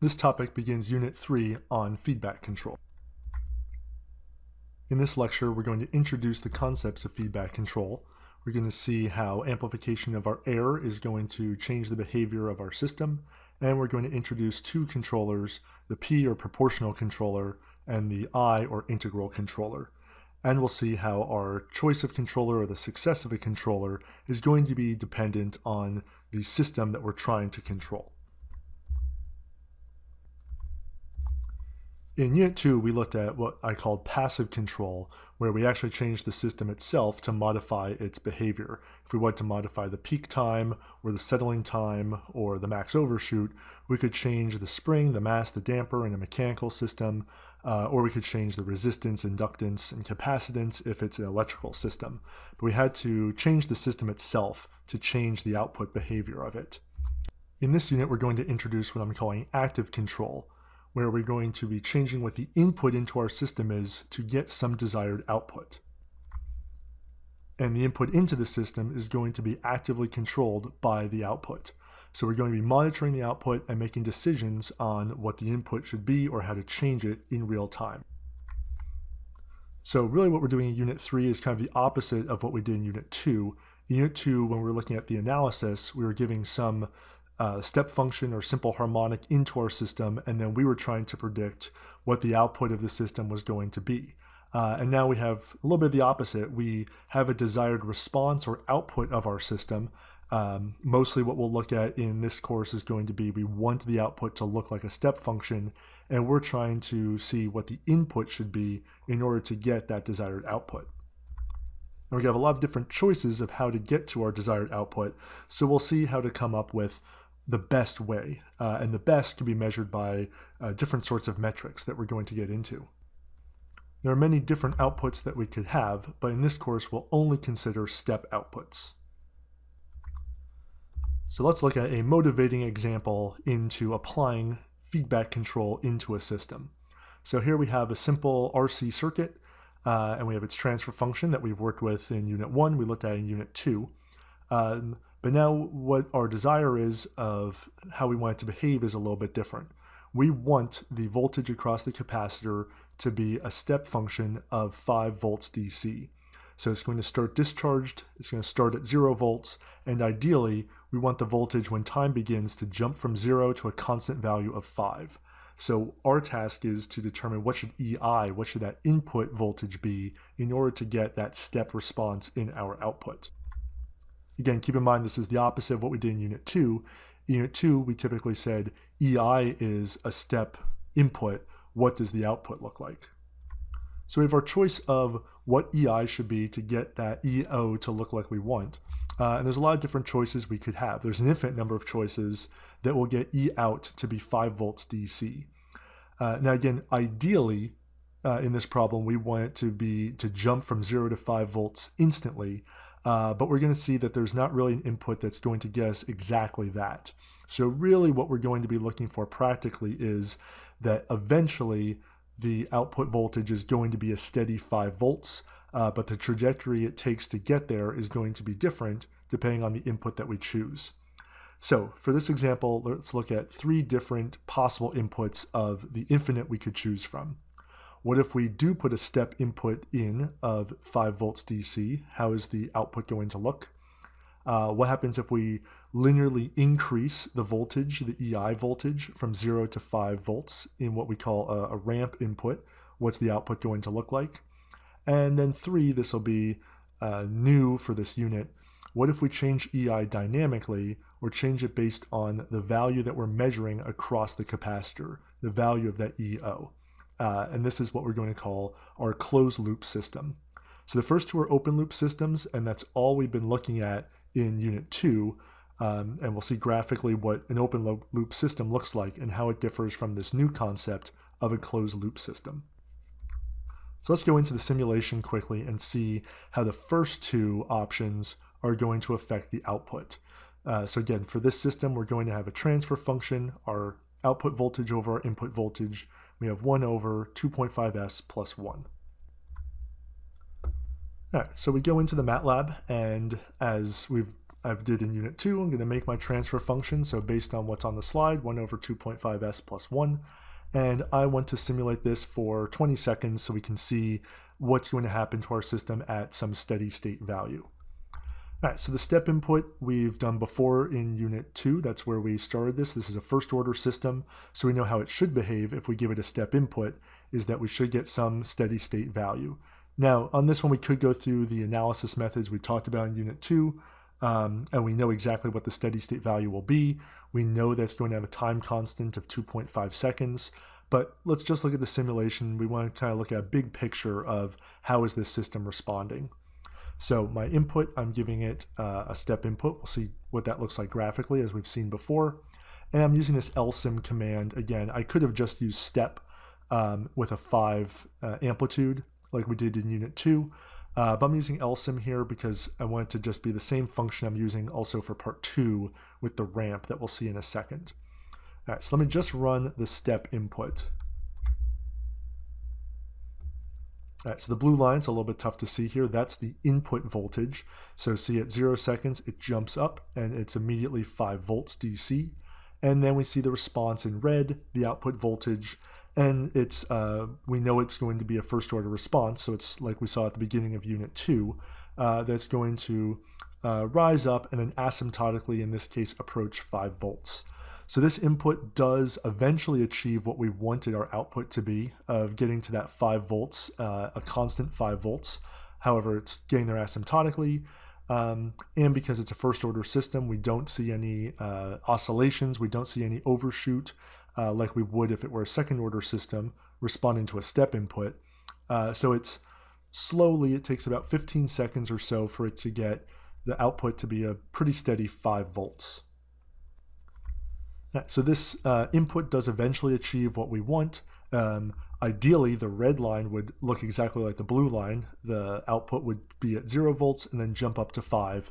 This topic begins Unit 3 on feedback control. In this lecture, we're going to introduce the concepts of feedback control. We're going to see how amplification of our error is going to change the behavior of our system, and we're going to introduce two controllers, the P or proportional controller and the I or integral controller. And we'll see how our choice of controller or the success of a controller is going to be dependent on the system that we're trying to control. In Unit 2, we looked at what I called passive control, where we actually changed the system itself to modify its behavior. If we wanted to modify the peak time, or the settling time, or the max overshoot, we could change the spring, the mass, the damper in a mechanical system, or we could change the resistance, inductance, and capacitance if it's an electrical system. But we had to change the system itself to change the output behavior of it. In this unit, we're going to introduce what I'm calling active control, where we're going to be changing what the input into our system is to get some desired output. And the input into the system is going to be actively controlled by the output. So we're going to be monitoring the output and making decisions on what the input should be or how to change it in real time. So really what we're doing in Unit 3 is kind of the opposite of what we did in Unit 2. In Unit 2, when we were looking at the analysis, we were giving some step function or simple harmonic into our system, and then we were trying to predict what the output of the system was going to be. And now we have a little bit of the opposite. We have a desired response or output of our system. Mostly what we'll look at in this course is going to be we want the output to look like a step function, and we're trying to see what the input should be in order to get that desired output. And we have a lot of different choices of how to get to our desired output, so we'll see how to come up with the best way, and the best can be measured by different sorts of metrics that we're going to get into. There are many different outputs that we could have, but in this course we'll only consider step outputs. So let's look at a motivating example into applying feedback control into a system. So here we have a simple RC circuit, and we have its transfer function that we've worked with in Unit 1, we looked at in Unit 2. But now what our desire is of how we want it to behave is a little bit different. We want the voltage across the capacitor to be a step function of 5 volts DC. So it's going to start discharged, it's going to start at 0 volts, and ideally we want the voltage when time begins to jump from 0 to a constant value of 5. So our task is to determine what should EI, what should that input voltage be in order to get that step response in our output. Again, keep in mind this is the opposite of what we did in Unit 2. In Unit 2, we typically said EI is a step input. What does the output look like? So we have our choice of what EI should be to get that EO to look like we want. And there's a lot of different choices we could have. There's an infinite number of choices that will get E out to be 5 volts DC. Now again, ideally, in this problem, we want it to jump from 0 to 5 volts instantly. But we're going to see that there's not really an input that's going to get us exactly that. So really what we're going to be looking for practically is that eventually the output voltage is going to be a steady 5 volts, but the trajectory it takes to get there is going to be different depending on the input that we choose. So for this example, let's look at 3 different possible inputs of the infinite we could choose from. What if we do put a step input in of 5 volts DC? How is the output going to look? What happens if we linearly increase the voltage, the EI voltage, from 0 to 5 volts in what we call a ramp input? What's the output going to look like? And then 3, this will be new for this unit. What if we change EI dynamically, or change it based on the value that we're measuring across the capacitor, the value of that EO? And this is what we're going to call our closed loop system. So the first 2 are open loop systems, and that's all we've been looking at in Unit 2. And we'll see graphically what an open loop system looks like and how it differs from this new concept of a closed loop system. So let's go into the simulation quickly and see how the first 2 options are going to affect the output. So again, for this system, we're going to have a transfer function, our output voltage over our input voltage. We have 1 over 2.5s plus 1. All right, so we go into the MATLAB, and as we've I did in Unit 2, I'm going to make my transfer function, so based on what's on the slide, 1 over 2.5s plus 1, and I want to simulate this for 20 seconds so we can see what's going to happen to our system at some steady state value. All right, so the step input we've done before in Unit 2, that's where we started this. This is a first order system, so we know how it should behave if we give it a step input, is that we should get some steady state value. Now, on this one, we could go through the analysis methods we talked about in Unit 2, and we know exactly what the steady state value will be. We know that's going to have a time constant of 2.5 seconds, but let's just look at the simulation. We want to kind of look at a big picture of how is this system responding. So my input, I'm giving it a step input. We'll see what that looks like graphically as we've seen before. And I'm using this lsim command. Again, I could have just used step with a 5 amplitude like we did in Unit 2. But I'm using lsim here because I want it to just be the same function I'm using also for part 2 with the ramp that we'll see in a second. All right, so let me just run the step input. All right, so the blue line's a little bit tough to see here. That's the input voltage. So see at 0 seconds, it jumps up and it's immediately 5 volts DC. And then we see the response in red, the output voltage, and it's we know it's going to be a first order response. So it's like we saw at the beginning of Unit 2, that's going to rise up and then asymptotically, in this case, approach 5 volts. So this input does eventually achieve what we wanted our output to be, of getting to that 5 volts, a constant 5 volts. However, it's getting there asymptotically, and because it's a first order system, we don't see any oscillations, we don't see any overshoot like we would if it were a second order system responding to a step input. So it's slowly, it takes about 15 seconds or so for it to get the output to be a pretty steady 5 volts. So this input does eventually achieve what we want. Ideally, the red line would look exactly like the blue line. The output would be at 0 volts and then jump up to 5.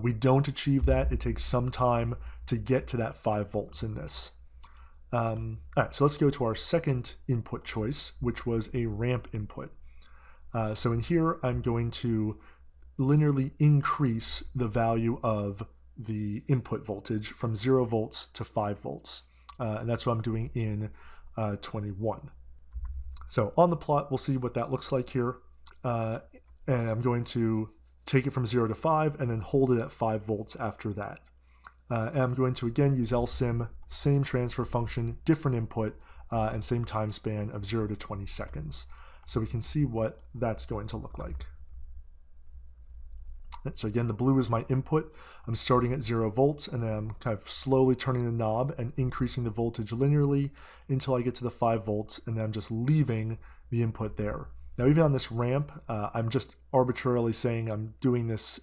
We don't achieve that. It takes some time to get to that 5 volts in this. All right, so let's go to our second input choice, which was a ramp input. So in here, I'm going to linearly increase the value of the input voltage from 0 volts to 5 volts. And that's what I'm doing in 21. So on the plot, we'll see what that looks like here. And I'm going to take it from 0 to 5 and then hold it at 5 volts after that. And I'm going to again use lsim, same transfer function, different input, and same time span of 0 to 20 seconds. So we can see what that's going to look like. So again, the blue is my input. I'm starting at 0 volts and then I'm kind of slowly turning the knob and increasing the voltage linearly until I get to the 5 volts, and then I'm just leaving the input there. Now even on this ramp, I'm just arbitrarily saying I'm doing this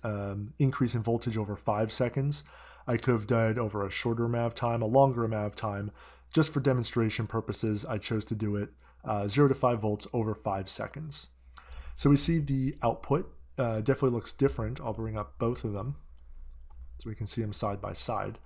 increase in voltage over 5 seconds. I could have done it over a shorter amount of time, a longer amount of time. Just for demonstration purposes, I chose to do it 0 to 5 volts over 5 seconds. So we see the output definitely looks different. I'll bring up both of them so we can see them side by side.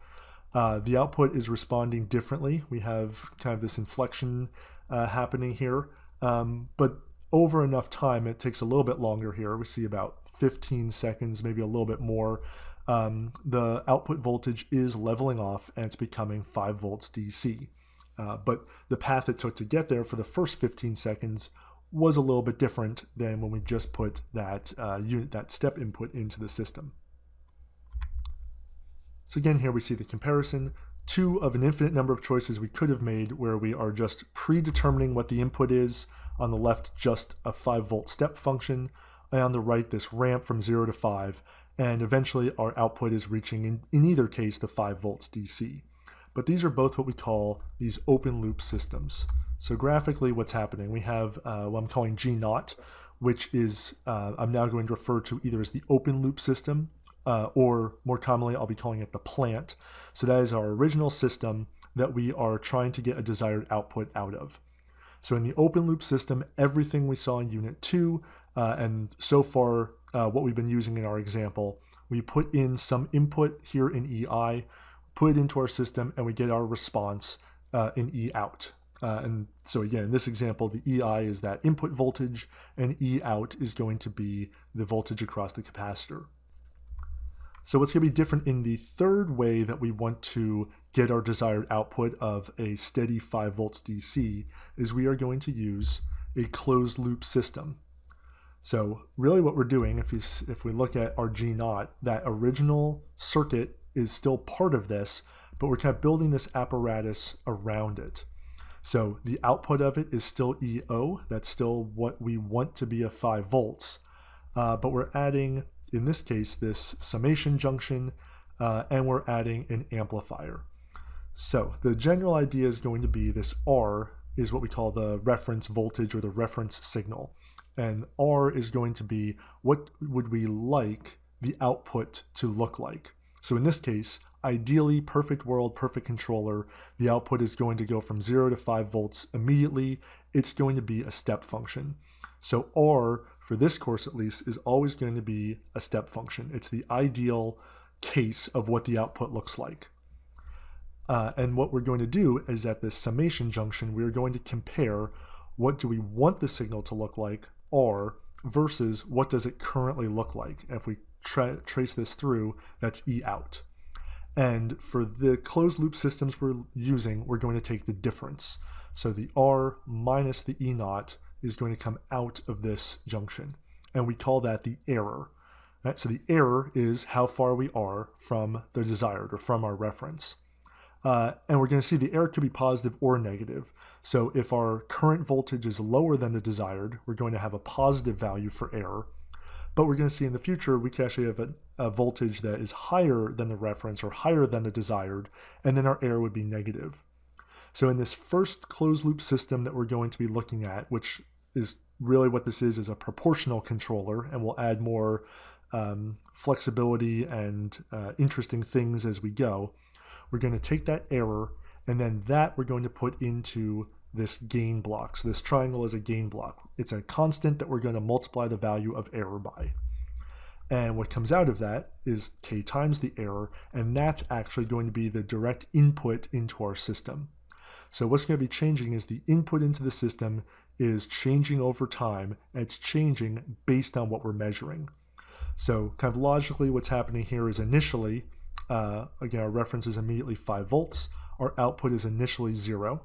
The output is responding differently. We have kind of this inflection happening here, but over enough time, it takes a little bit longer here. We see about 15 seconds, maybe a little bit more. The output voltage is leveling off and it's becoming 5 volts DC. But the path it took to get there for the first 15 seconds was a little bit different than when we just put that that step input into the system. So again, here we see the comparison. 2 of an infinite number of choices we could have made where we are just predetermining what the input is. On the left, just a 5 volt step function, and on the right, this ramp from 0 to 5, and eventually our output is reaching, in either case, the 5 volts DC. But these are both what we call these open loop systems. So graphically, what's happening, we have what I'm calling G0, which is, I'm now going to refer to either as the open loop system, or more commonly, I'll be calling it the plant. So that is our original system that we are trying to get a desired output out of. So in the open loop system, everything we saw in Unit 2, and so far what we've been using in our example, we put in some input here in EI, put it into our system, and we get our response in E out. And so again, in this example, the EI is that input voltage, and E out is going to be the voltage across the capacitor. So what's going to be different in the third way that we want to get our desired output of a steady 5 volts DC is we are going to use a closed loop system. So really what we're doing, if we look at our G0, that original circuit is still part of this, but we're kind of building this apparatus around it. So the output of it is still EO, that's still what we want to be a 5 volts, but we're adding, in this case, this summation junction, and we're adding an amplifier. So the general idea is going to be this R is what we call the reference voltage or the reference signal. And R is going to be what would we like the output to look like. So in this case, ideally, perfect world, perfect controller, the output is going to go from 0 to 5 volts immediately. It's going to be a step function. So R, for this course at least, is always going to be a step function. It's the ideal case of what the output looks like. And what we're going to do is at this summation junction, we're going to compare what do we want the signal to look like, R, versus what does it currently look like. And if we trace this through, that's E out. And for the closed loop systems we're using, we're going to take the difference. So the R minus the E naught is going to come out of this junction. And we call that the error. Right? So the error is how far we are from the desired or from our reference. And we're going to see the error could be positive or negative. So if our current voltage is lower than the desired, we're going to have a positive value for error. But we're going to see in the future, we can actually have a voltage that is higher than the reference or higher than the desired, and then our error would be negative. So in this first closed loop system that we're going to be looking at, which is really what this is a proportional controller, and we'll add more flexibility and interesting things as we go, we're going to take that error, and then that we're going to put into this gain block. So this triangle is a gain block. It's a constant that we're going to multiply the value of error by. And what comes out of that is k times the error, and that's actually going to be the direct input into our system. So what's going to be changing is the input into the system is changing over time, and it's changing based on what we're measuring. So kind of logically what's happening here is initially, again, our reference is immediately 5 volts. Our output is initially 0.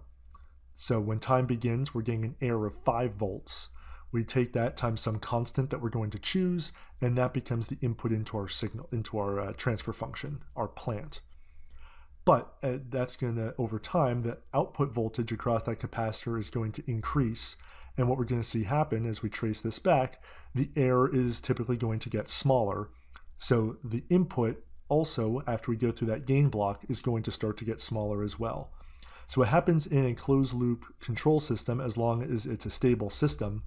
So when time begins, we're getting an error of 5 volts. We take that times some constant that we're going to choose, and that becomes the input into our signal, into our transfer function, our plant. But that's going to, over time, the output voltage across that capacitor is going to increase. And what we're going to see happen as we trace this back, the error is typically going to get smaller. So the input also, after we go through that gain block, is going to start to get smaller as well. So what happens in a closed loop control system, as long as it's a stable system,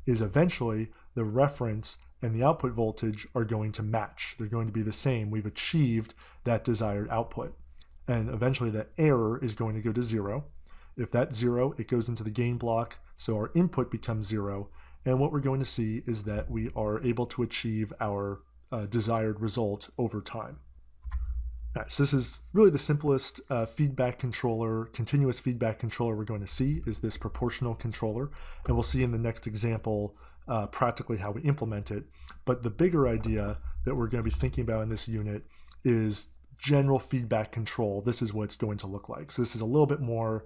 is eventually the reference and the output voltage are going to match. They're going to be the same. We've achieved that desired output. And eventually that error is going to go to 0. If that's 0, it goes into the gain block, so our input becomes 0. And what we're going to see is that we are able to achieve our desired result over time. All right, so this is really the simplest feedback controller, continuous feedback controller we're going to see is this proportional controller. And we'll see in the next example practically how we implement it. But the bigger idea that we're going to be thinking about in this unit is general feedback control. This is what it's going to look like. So this is a little bit more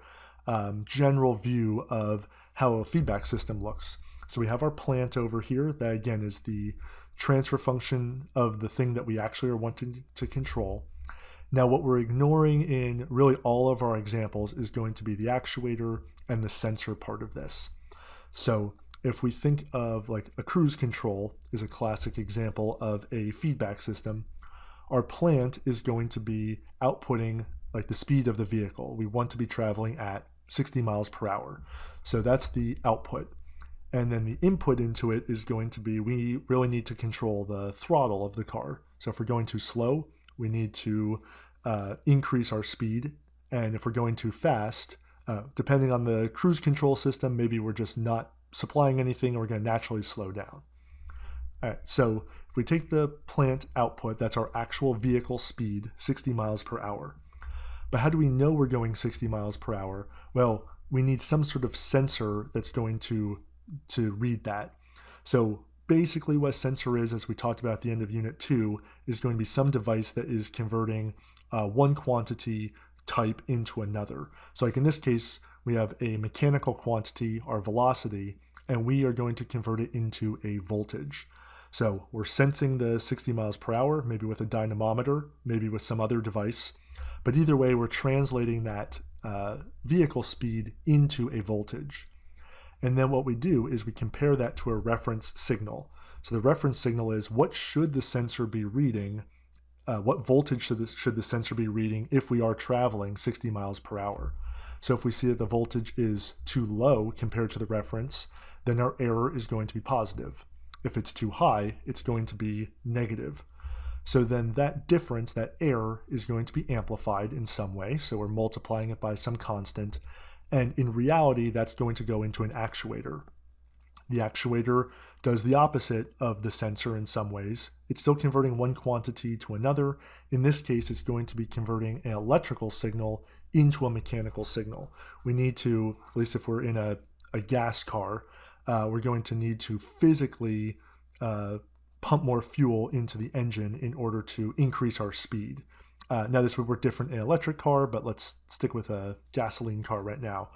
general view of how a feedback system looks. So we have our plant over here. That again is the transfer function of the thing that we actually are wanting to control. Now what we're ignoring in really all of our examples is going to be the actuator and the sensor part of this. So if we think of like a cruise control is a classic example of a feedback system, our plant is going to be outputting like the speed of the vehicle. We want to be traveling at 60 miles per hour. So that's the output. And then the input into it is going to be, we really need to control the throttle of the car. So if we're going too slow, we need to increase our speed. And if we're going too fast, depending on the cruise control system, maybe we're just not supplying anything and we're going to naturally slow down. All right, so if we take the plant output, that's our actual vehicle speed, 60 miles per hour. But how do we know we're going 60 miles per hour? Well, we need some sort of sensor that's going to read that. So basically what a sensor is, as we talked about at the end of Unit 2, is going to be some device that is converting one quantity type into another. So like in this case, we have a mechanical quantity, our velocity, and we are going to convert it into a voltage. So we're sensing the 60 miles per hour, maybe with a dynamometer, maybe with some other device. But either way, we're translating that vehicle speed into a voltage. And then what we do is we compare that to a reference signal. So the reference signal is what should the sensor be reading, what voltage should the sensor be reading if we are traveling 60 miles per hour. So if we see that the voltage is too low compared to the reference, then our error is going to be positive. If it's too high, it's going to be negative. So then that difference, that error, is going to be amplified in some way. So we're multiplying it by some constant. And in reality, that's going to go into an actuator. The actuator does the opposite of the sensor in some ways. It's still converting one quantity to another. In this case, it's going to be converting an electrical signal into a mechanical signal. We need to, at least if we're in a gas car, we're going to need to physically pump more fuel into the engine in order to increase our speed. Now this would work different in an electric car, but let's stick with a gasoline car right now.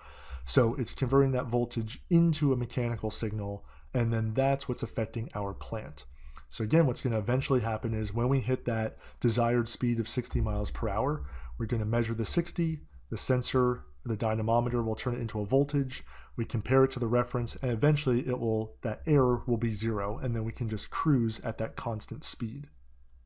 So it's converting that voltage into a mechanical signal, and then that's what's affecting our plant. So again, what's going to eventually happen is when we hit that desired speed of 60 miles per hour, we're going to measure the 60, the sensor, the dynamometer will turn it into a voltage, we compare it to the reference, and eventually that error will be zero, and then we can just cruise at that constant speed.